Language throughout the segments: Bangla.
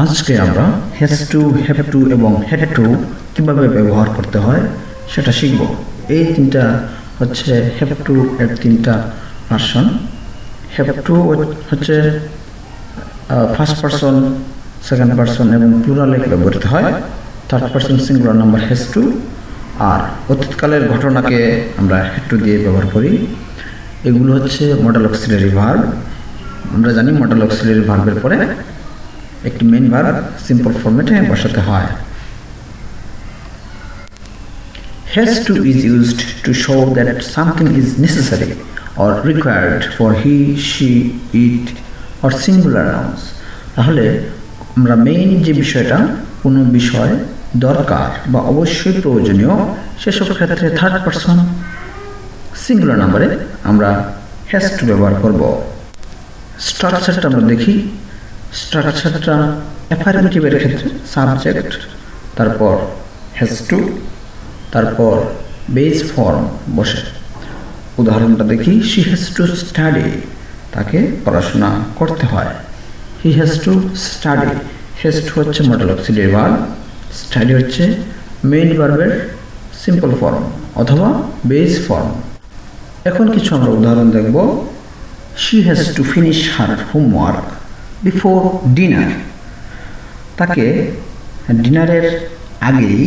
আজকে আমরা হ্যাজ টু, হ্যাভ টু এবং হ্যাড টু কীভাবে ব্যবহার করতে হয় সেটা শিখব। এই তিনটা হচ্ছে হ্যাভ টু এর তিনটা ভার্সন। হ্যাভ টু হচ্ছে ফার্স্ট পারসন, সেকেন্ড পারসন এবং প্লুরালে ব্যবহৃত হয়। Third person singular number has to. আর অতীতকালের ঘটনাকে আমরা হ্যাড টু দিয়ে ব্যবহার করি। এগুলো হচ্ছে মডেল অক্সিলারি ভার্ব। আমরা জানি মডেল অক্সিলারি ভার্বের পরে একটি মেইন ভার্ব সিম্পল ফরম্যাটে বসাতে হয়। Has to is used to show that something is necessary or required for he, she, it or singular nouns. তাহলে আমরা মেইন যে বিষয়টা, কোনো বিষয় দরকার বা অবশ্যই প্রয়োজনীয়, সেসব ক্ষেত্রে থার্ড পারসন সিঙ্গুলার নাম্বারে আমরা হ্যাজ টু ব্যবহার করব। স্ট্রাকচারটা আমরা দেখি। স্ট্রাকচারটা অ্যাফার্মেটিভের ক্ষেত্রে সাবজেক্ট, তারপর হ্যাজ টু, তারপর বেস ফর্ম বসে। উদাহরণটা দেখি। শি হ্যাজ টু স্টাডি, তাকে পড়াশোনা করতে হয়। He has to study, has to হচ্ছে মডেল অক্সিলারি ভার্ব, স্টাডি হচ্ছে মেইন ভার্বের সিম্পল ফর্ম অথবা বেস ফর্ম। এখন কিছু আমরা উদাহরণ দেখব। She has to finish her homework before dinner, তাকে ডিনারের আগেই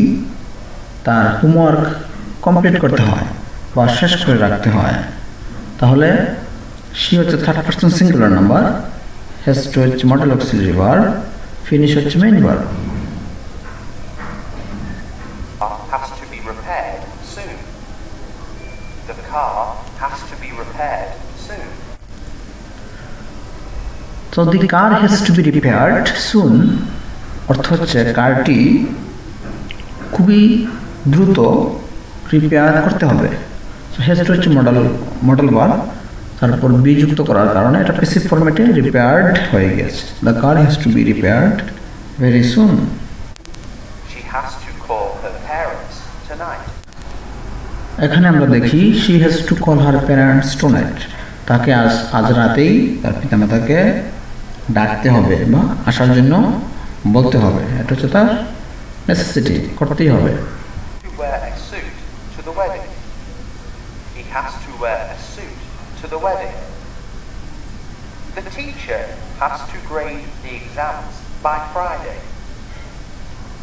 তার হোমওয়ার্ক কমপ্লিট করতে হয় বা শেষ করে রাখতে হয়। তাহলে শি হচ্ছে third person singular number, has to হচ্ছে মডেল অক্সিলারি ভার্ব, ফিনিশ হচ্ছে main verb. Has to be repaired soon. The car has to be repaired soon. So the car has to be repaired soon অর্থ হচ্ছে কারটি খুবই দ্রুত রিপেয়ার করতে হবে। হ্যাজ টু হচ্ছে মডেল ভার্ব, তারপর বি যুক্ত করার কারণে এটা প্যাসিভ ফরম্যাটে রিপেয়ার্ড হয়ে গেছে। The car has to be repaired very soon. She has to call her parents tonight. এখানে আমরা দেখি she has to call her parents tonight, তাকে আজ রাতেই তার পিতামাতাকে ডাকতে হবে বা আসার জন্য বলতে হবে। এটা হচ্ছে তার নেসেসিটি, করতেই হবে। To wear a suit to the wedding. He has to wear a suit to the wedding. The teacher has to grade the exams by Friday.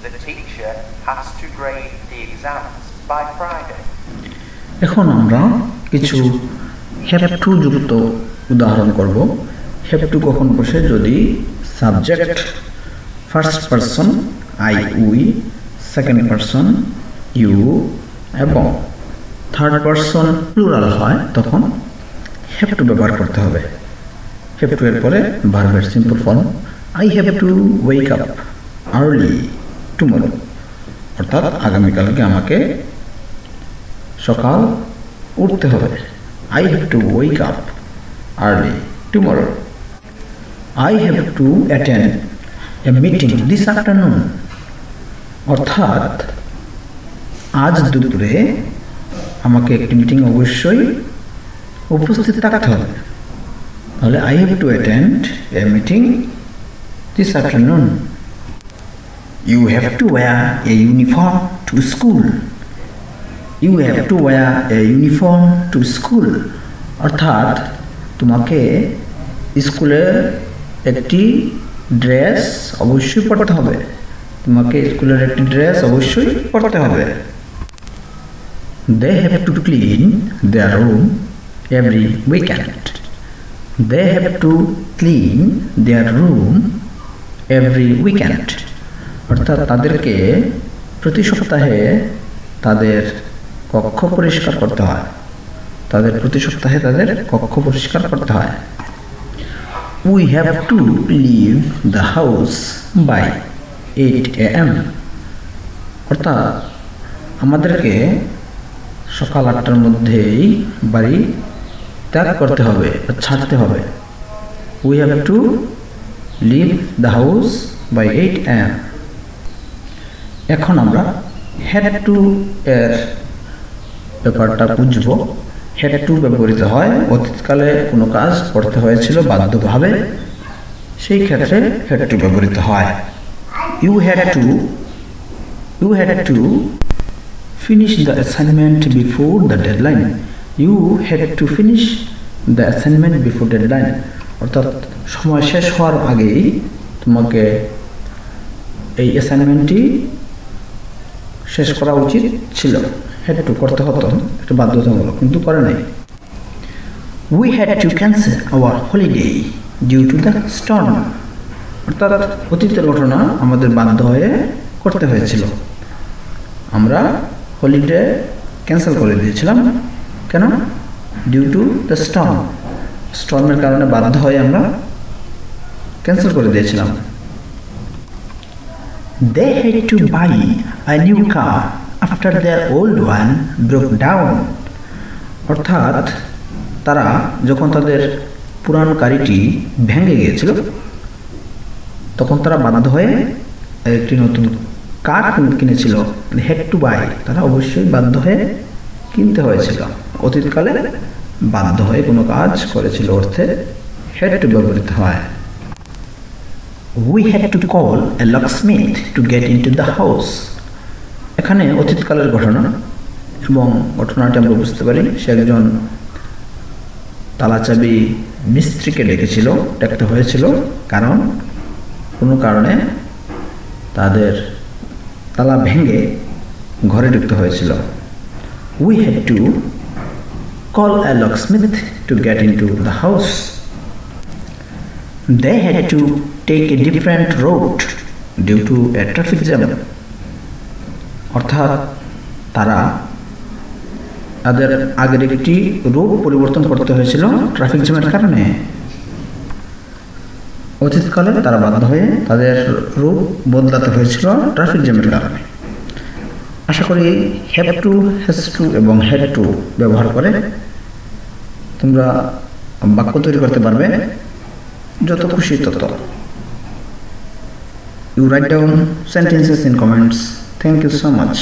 The teacher has to grade the exams by Friday. এখন আমরা কিছু হ্যাভ টু যুক্ত উদাহরণ করব। হ্যাভ টু কখন বসে? যদি subject first person I we, second person you এবং থার্ড পারসন প্লুরাল হয়, তখন হ্যাভ টু ব্যবহার করতে হবে। হ্যাভ টু এর পরে ভার্বের simple form I have to wake up early tomorrow, অর্থাৎ আগামীকালকে আমাকে সকাল উঠতে হবে। I have to wake up early tomorrow. I have to attend a meeting this afternoon. অর্থাৎ আজ দুপুরে আমাকে একটি মিটিং অবশ্যই উপস্থিত থাকতে হবে। তাহলে I have to attend a meeting this afternoon. You have to wear a uniform to school. You have to wear a uniform to school. অর্থাৎ তোমাকে স্কুলে একটি ড্রেস অবশ্যই পরতে হবে। তোমাকে স্কুলের একটি ড্রেস অবশ্যই পরতে হবে। They have to clean their room every weekend. They have to clean their room every weekend. অর্থাৎ তাদেরকে প্রতি সপ্তাহে তাদের কক্ষ পরিষ্কার করতে হয়। প্রতি সপ্তাহে তাদের কক্ষ পরিষ্কার করতে হয়। We have to leave the house by 8 AM. অর্থাৎ আমাদেরকে সকাল 8টার মধ্যেই বাড়ি ত্যাগ করতে হবে, ছাড়তে হবে। We have to leave the house by 8 AM. এখন আমরা had to এর ব্যাপারটা বুঝব। had to ব্যবহৃত হয় অতীতকালে কোনো কাজ করতে হয়েছিল বাধ্যভাবে, সেই ক্ষেত্রে had to ব্যবহৃত হয়। You had to finish the assignment before the deadline. You had to finish the assignment before deadline. অর্থাৎ সময় শেষ হওয়ার আগেই তোমাকে এই অ্যাসাইনমেন্টটি শেষ করা উচিত ছিল। had to করতে হতো, এটা বাধ্যতামূলক, কিন্তু করে নাই। We had to cancel our holiday due to the storm. অর্থাৎ অতীতের ঘটনা আমাদের বাধ্য হয়ে করতে হয়েছিল। আমরা হলিডে ক্যান্সেল করে দিয়েছিলাম, কেন? ডিউ টু দ্য স্টর্ম, স্টর্মের কারণে বাধ্য হয়ে আমরা ক্যান্সেল করে দিয়েছিলাম। They had to buy a new car after their old one broke down. অর্থাৎ তারা যখন তাদের পুরানো গাড়িটি ভেঙে গিয়েছিল তখন তারা বাধ্য হয়ে একটি নতুন কার কিনেছিল। had to buy, তারা অবশ্যই বাধ্য হয়ে কিনতে হয়েছিল। অতীতকালে বাধ্য হয়ে কোনো কাজ করেছিল অর্থে had to ব্যবহৃত হয়। We had to call a locksmith to get into the house. এখানে অতীতকালের ঘটনা এবং ঘটনাটি আমরা বুঝতে পারি সে একজন তালাচাবি মিস্ত্রিকে ডাকতে হয়েছিল, কারণ কোনো কারণে তাদের তালা ভেঙে ঘরে ঢুকতে হয়েছিল। We had to call a locksmith to get into the house. They had to take a different route due to a traffic jam. অর্থাৎ তারা তাদের আগের একটি রুট পরিবর্তন করতে হয়েছিল ট্রাফিক জ্যামের কারণে। অতীতকালে তারা বাধ্য হয়ে তাদের রুট বদলাতে হয়েছিল ট্রাফিক জ্যামের কারণে। আশা করি হ্যাভ টু, হ্যাজ টু এবং হ্যাড টু ব্যবহার করে তোমরা বাক্য তৈরি করতে পারবে যত খুশি তত। You write down sentences in comments. Thank you so much.